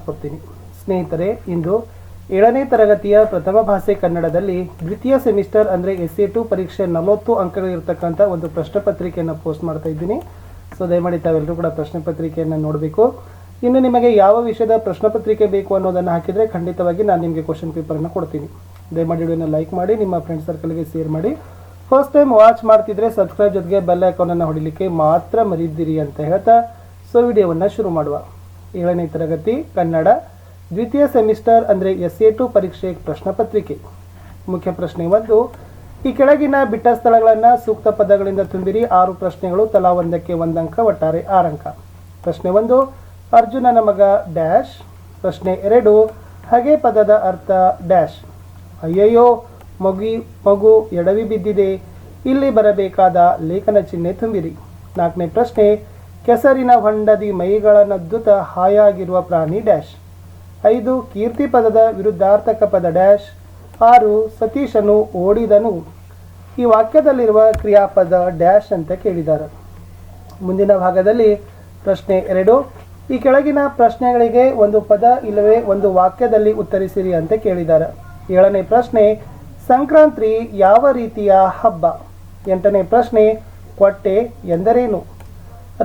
ಕೊಡ್ತೀನಿ. ಸ್ನೇಹಿತರೆ, ಇಂದು 7ನೇ ತರಗತಿಯ ಪ್ರಥಮ ಭಾಷೆ ಕನ್ನಡದಲ್ಲಿ ದ್ವಿತೀಯ ಸೆಮಿಸ್ಟರ್ ಅಂದರೆ SA2 ಪರೀಕ್ಷೆ 40 ಅಂಕಗಳಿರ್ತಕ್ಕಂಥ ಒಂದು ಪ್ರಶ್ನೆ ಪತ್ರಿಕೆಯನ್ನು ಪೋಸ್ಟ್ ಮಾಡ್ತಾ ಇದ್ದೀನಿ. ಸೊ ದಯಮಾಡಿ ತಾವೆಲ್ಲರೂ ಕೂಡ ಪ್ರಶ್ನೆ ಪತ್ರಿಕೆಯನ್ನು ನೋಡಬೇಕು. ಇನ್ನು ನಿಮಗೆ ಯಾವ ವಿಷಯದ ಪ್ರಶ್ನೆ ಪತ್ರಿಕೆ ಬೇಕು ಅನ್ನೋದನ್ನು ಹಾಕಿದರೆ ಖಂಡಿತವಾಗಿ ನಾನು ನಿಮಗೆ ಕ್ವಶನ್ ಪೇಪರನ್ನು ಕೊಡ್ತೀನಿ. ದಯಮಾಡಿ ವಿಡಿಯೋನ ಲೈಕ್ ಮಾಡಿ, ನಿಮ್ಮ ಫ್ರೆಂಡ್ ಸರ್ಕಲ್ಗೆ ಶೇರ್ ಮಾಡಿ. ಫಸ್ಟ್ ಟೈಮ್ ವಾಚ್ ಮಾಡ್ತಿದ್ರೆ ಸಬ್ಸ್ಕ್ರೈಬ್ ಜೊತೆಗೆ ಬೆಲ್ ಐಕಾನನ್ನು ಹೊಡಿಲಿಕ್ಕೆ ಮಾತ್ರ ಮರಿದಿರಿ ಅಂತ ಹೇಳ್ತಾ ಸೊ ವಿಡಿಯೋವನ್ನು ಶುರು ಮಾಡುವ. 7ನೇ ತರಗತಿ ಕನ್ನಡ ದ್ವಿತೀಯ ಸೆಮಿಸ್ಟರ್ ಅಂದರೆ SA2 ಪರೀಕ್ಷೆ ಪ್ರಶ್ನೆ ಪತ್ರಿಕೆ. ಮುಖ್ಯ ಪ್ರಶ್ನೆ 1. ಈ ಕೆಳಗಿನ ಬಿಟ್ಟ ಸ್ಥಳಗಳನ್ನು ಸೂಕ್ತ ಪದಗಳಿಂದ ತುಂಬಿರಿ. 6 ಪ್ರಶ್ನೆಗಳು, ತಲಾ ಒಂದಕ್ಕೆ 1 ಅಂಕ, ಒಟ್ಟಾರೆ 6 ಅಂಕ. ಪ್ರಶ್ನೆ 1. ಅರ್ಜುನನ ಮಗ ಡ್ಯಾಶ್. ಪ್ರಶ್ನೆ 2. ಹಗೆ ಪದದ ಅರ್ಥ ಡ್ಯಾಶ್. ಅಯ್ಯಯ್ಯೋ ಮಗು ಎಡವಿ ಬಿದ್ದಿದೆ, ಇಲ್ಲಿ ಬರಬೇಕಾದ ಲೇಖನ ಚಿಹ್ನೆ ತುಂಬಿರಿ. 4ನೇ ಪ್ರಶ್ನೆ. ಕೆಸರಿನ ಹೊಂಡದಿ ಮೈಗಳನ್ನದ್ದುತ ಹಾಯಾಗಿರುವ ಪ್ರಾಣಿ ಡ್ಯಾಶ್. 5. ಕೀರ್ತಿ ಪದದ ವಿರುದ್ಧಾರ್ಥಕ ಪದ ಡ್ಯಾಶ್. 6. ಸತೀಶನು ಓಡಿದನು. ಈ ವಾಕ್ಯದಲ್ಲಿರುವ ಕ್ರಿಯಾಪದ ಡ್ಯಾಶ್ ಅಂತ ಕೇಳಿದ್ದಾರೆ. ಮುಂದಿನ ಭಾಗದಲ್ಲಿ ಪ್ರಶ್ನೆ 2. ಈ ಕೆಳಗಿನ ಪ್ರಶ್ನೆಗಳಿಗೆ ಒಂದು ಪದ ಇಲ್ಲವೇ ಒಂದು ವಾಕ್ಯದಲ್ಲಿ ಉತ್ತರಿಸಿರಿ ಅಂತ ಕೇಳಿದ್ದಾರೆ. 7ನೇ ಪ್ರಶ್ನೆ. ಸಂಕ್ರಾಂತಿ ಯಾವ ರೀತಿಯ ಹಬ್ಬ? 8ನೇ ಪ್ರಶ್ನೆ. ಕೊಟ್ಟೆ ಎಂದರೇನು?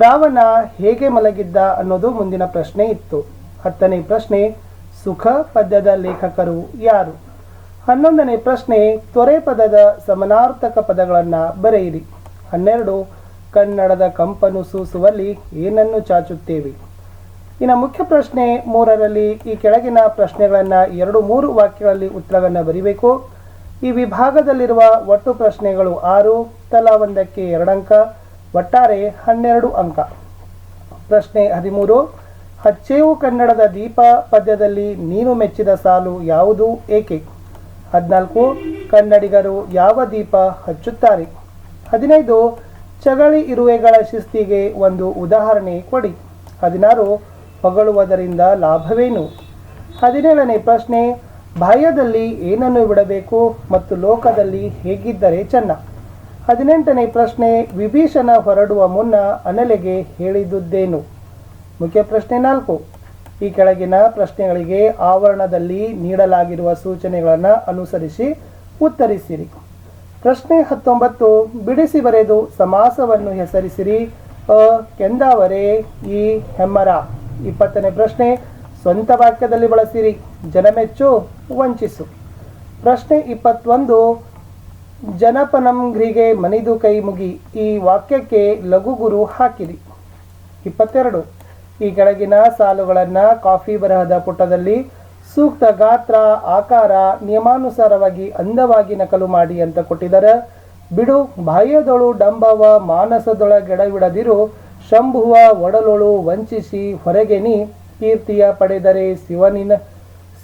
ರಾವಣ ಹೇಗೆ ಮಲಗಿದ್ದ ಅನ್ನೋದು ಮುಂದಿನ ಪ್ರಶ್ನೆ ಇತ್ತು. 10ನೇ ಪ್ರಶ್ನೆ. ಸುಖ ಪದ್ಯದ ಲೇಖಕರು ಯಾರು? 11ನೇ ಪ್ರಶ್ನೆ. ತೊರೆ ಪದದ ಸಮಾನಾರ್ಥಕ ಪದಗಳನ್ನು ಬರೆಯಿರಿ. 12. ಕನ್ನಡದ ಕಂಪನು ಸೂಸುವಲ್ಲಿ ಏನನ್ನು ಚಾಚುತ್ತೇವೆ? ಇನ್ನು ಮುಖ್ಯ ಪ್ರಶ್ನೆ 3ರಲ್ಲಿ ಈ ಕೆಳಗಿನ ಪ್ರಶ್ನೆಗಳನ್ನು 2-3 ವಾಕ್ಯಗಳಲ್ಲಿ ಉತ್ತರವನ್ನು ಬರೀಬೇಕು. ಈ ವಿಭಾಗದಲ್ಲಿರುವ ಒಟ್ಟು ಪ್ರಶ್ನೆಗಳು 6, ತಲಾ ಒಂದಕ್ಕೆ 2 ಅಂಕ, ಒಟ್ಟಾರೆ 12 ಅಂಕ. ಪ್ರಶ್ನೆ 13. ಹಚ್ಚೇವು ಕನ್ನಡದ ದೀಪ ಪದ್ಯದಲ್ಲಿ ನೀನು ಮೆಚ್ಚಿದ ಸಾಲು ಯಾವುದು, ಏಕೆ? 14. ಕನ್ನಡಿಗರು ಯಾವ ದೀಪ ಹಚ್ಚುತ್ತಾರೆ? 15. ಚಗಳಿ ಇರುವೆಗಳ ಶಿಸ್ತಿಗೆ ಒಂದು ಉದಾಹರಣೆ ಕೊಡಿ. 16. ಹೊಗಳುವುದರಿಂದ ಲಾಭವೇನು? 17ನೇ ಪ್ರಶ್ನೆ. ಬಾಹ್ಯದಲ್ಲಿ ಏನನ್ನು ಬಿಡಬೇಕು ಮತ್ತು ಲೋಕದಲ್ಲಿ ಹೇಗಿದ್ದರೆ ಚೆನ್ನ? 18ನೇ ಪ್ರಶ್ನೆ. ವಿಭೀಷಣ ಹೊರಡುವ ಮುನ್ನ ಅನಲೆಗೆ ಹೇಳಿದುದೇನು? ಮುಖ್ಯ ಪ್ರಶ್ನೆ 4. ಈ ಕೆಳಗಿನ ಪ್ರಶ್ನೆಗಳಿಗೆ ಆವರಣದಲ್ಲಿ ನೀಡಲಾಗಿರುವ ಸೂಚನೆಗಳನ್ನು ಅನುಸರಿಸಿ ಉತ್ತರಿಸಿರಿ. ಪ್ರಶ್ನೆ 19. ಬಿಡಿಸಿ ಬರೆದು ಸಮಾಸವನ್ನು ಹೆಸರಿಸಿರಿ. ಅ ಕೆಂದಾವರೆ, ಈ ಹೆಮ್ಮರ. 20ನೇ ಪ್ರಶ್ನೆ. ಸ್ವಂತ ವಾಕ್ಯದಲ್ಲಿ ಬಳಸಿರಿ. ಜನಮೆಚ್ಚು, ವಂಚಿಸು. ಪ್ರಶ್ನೆ 21. ಜನಪನಂಗ್ರಿಗೆ ಮನಿದು ಕೈ ಮುಗಿ. ಈ ವಾಕ್ಯಕ್ಕೆ ಲಘು ಗುರು ಹಾಕಿರಿ. 22. ಈ ಕೆಳಗಿನ ಸಾಲುಗಳನ್ನು ಕಾಫಿ ಬರಹದ ಪುಟದಲ್ಲಿ ಸೂಕ್ತ ಗಾತ್ರ, ಆಕಾರ, ನಿಯಮಾನುಸಾರವಾಗಿ ಅಂದವಾಗಿ ನಕಲು ಮಾಡಿ ಅಂತ ಕೊಟ್ಟಿದ್ದಾರೆ. ಬಿಡು ಬಾಹ್ಯದೊಳು ಡಂಬವ ಮಾನಸದೊಳಗೆಡವಿಡದಿರು. ಶಂಭುವ ಒಡಲೊಳು ವಂಚಿಸಿ ಹೊರಗೆನಿ. ಕೀರ್ತಿಯ ಪಡೆದರೆ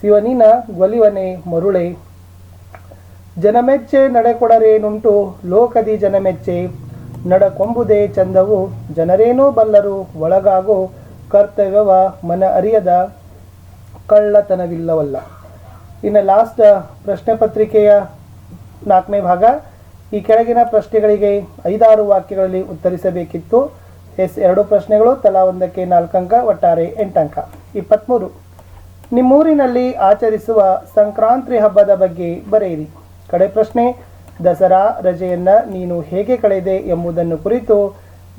ಶಿವನಿನ ಗೊಲಿವನೆ ಮರುಳೆ. ಜನಮೆಚ್ಚೆ ನಡೆಕೊಡರೇನುಂಟು, ಲೋಕದಿ ಜನಮೆಚ್ಚೆ. ನಡಕೊಂಬುದೇ ಚಂದವು, ಜನರೇನೂ ಬಲ್ಲರು ಒಳಗಾಗೋ. ಕರ್ತವ್ಯವ ಮನ ಅರಿಯದ ಕಳ್ಳತನವಿಲ್ಲವಲ್ಲ. ಇನ್ನು ಲಾಸ್ಟ್ ಪ್ರಶ್ನೆ ಪತ್ರಿಕೆಯ 4ನೇ ಭಾಗ. ಈ ಕೆಳಗಿನ ಪ್ರಶ್ನೆಗಳಿಗೆ 5-6 ವಾಕ್ಯಗಳಲ್ಲಿ ಉತ್ತರಿಸಬೇಕಿತ್ತು. 2 ಪ್ರಶ್ನೆಗಳು, ತಲಾ ಒಂದಕ್ಕೆ 4 ಅಂಕ, ಒಟ್ಟಾರೆ 8 ಅಂಕ. 23. ನಿಮ್ಮೂರಿನಲ್ಲಿ ಆಚರಿಸುವ ಸಂಕ್ರಾಂತಿ ಹಬ್ಬದ ಬಗ್ಗೆ ಬರೆಯಿರಿ. ಕಡೆ ಪ್ರಶ್ನೆ. ದಸರಾ ರಜೆಯನ್ನು ನೀನು ಹೇಗೆ ಕಳೆದೆ ಎಂಬುದನ್ನು ಕುರಿತು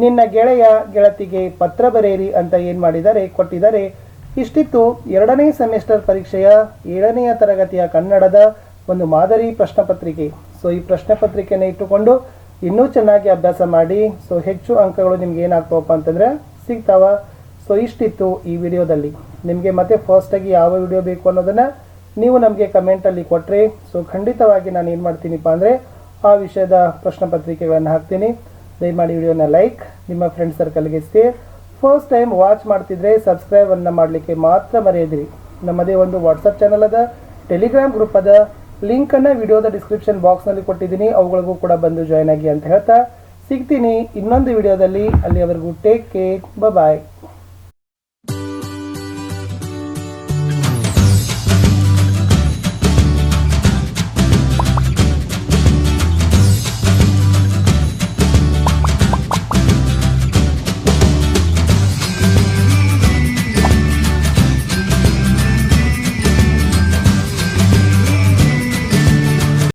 ನಿನ್ನ ಗೆಳೆಯ ಗೆಳತಿಗೆ ಪತ್ರ ಬರೆಯಿರಿ ಅಂತ ಏನು ಮಾಡಿದ್ದಾರೆ, ಕೊಟ್ಟಿದ್ದಾರೆ. ಇಷ್ಟಿತ್ತು 2ನೇ ಸೆಮಿಸ್ಟರ್ ಪರೀಕ್ಷೆಯ 7ನೇ ತರಗತಿಯ ಕನ್ನಡದ ಒಂದು ಮಾದರಿ ಪ್ರಶ್ನೆ ಪತ್ರಿಕೆ. ಸೊ ಈ ಪ್ರಶ್ನೆ ಪತ್ರಿಕೆಯನ್ನು ಇಟ್ಟುಕೊಂಡು ಇನ್ನೂ ಚೆನ್ನಾಗಿ ಅಭ್ಯಾಸ ಮಾಡಿ. ಸೊ ಹೆಚ್ಚು ಅಂಕಗಳು ನಿಮ್ಗೆ ಏನಾಗ್ತಾವಪ್ಪ ಅಂತಂದರೆ ಸಿಗ್ತಾವ. ಸೊ ಇಷ್ಟಿತ್ತು ಈ ವಿಡಿಯೋದಲ್ಲಿ. ನಿಮಗೆ ಮತ್ತೆ ಫಸ್ಟಾಗಿ ಯಾವ ವಿಡಿಯೋ ಬೇಕು ಅನ್ನೋದನ್ನು ನೀವು ನಮಗೆ ಕಮೆಂಟಲ್ಲಿ ಕೊಟ್ಟರೆ ಸೊ ಖಂಡಿತವಾಗಿ ನಾನು ಏನು ಮಾಡ್ತೀನಿಪ್ಪ ಅಂದರೆ ಆ ವಿಷಯದ ಪ್ರಶ್ನೆ ಪತ್ರಿಕೆಗಳನ್ನು ಹಾಕ್ತೀನಿ. ದಯಮಾಡಿ ವಿಡಿಯೋನ ಲೈಕ್, ನಿಮ್ಮ ಫ್ರೆಂಡ್ ಸರ್ಕಲ್ಗೆ ಶೇರ್. ಫಸ್ಟ್ ಟೈಮ್ ವಾಚ್ ಮಾಡ್ತಿದ್ರೆ ಸಬ್ಸ್ಕ್ರೈಬನ್ನು ಮಾಡಲಿಕ್ಕೆ ಮಾತ್ರ ಮರೆಯದಿರಿ. ನಮ್ಮದೇ ಒಂದು ವಾಟ್ಸಪ್ ಚಾನಲ್ ಅದ, ಟೆಲಿಗ್ರಾಮ್ ಗ್ರೂಪ್ ಅದ. ಲಿಂಕನ್ನು ವಿಡಿಯೋದ ಡಿಸ್ಕ್ರಿಪ್ಷನ್ ಬಾಕ್ಸ್ನಲ್ಲಿ ಕೊಟ್ಟಿದ್ದೀನಿ, ಅವುಗಳಿಗೂ ಕೂಡ ಬಂದು ಜಾಯ್ನ್ ಆಗಿ ಅಂತ ಹೇಳ್ತಾ ಸಿಗ್ತೀನಿ ಇನ್ನೊಂದು ವಿಡಿಯೋದಲ್ಲಿ. ಅಲ್ಲಿಯವರೆಗೂ ಟೇಕ್ ಕೇರ್, ಬಾಯ್.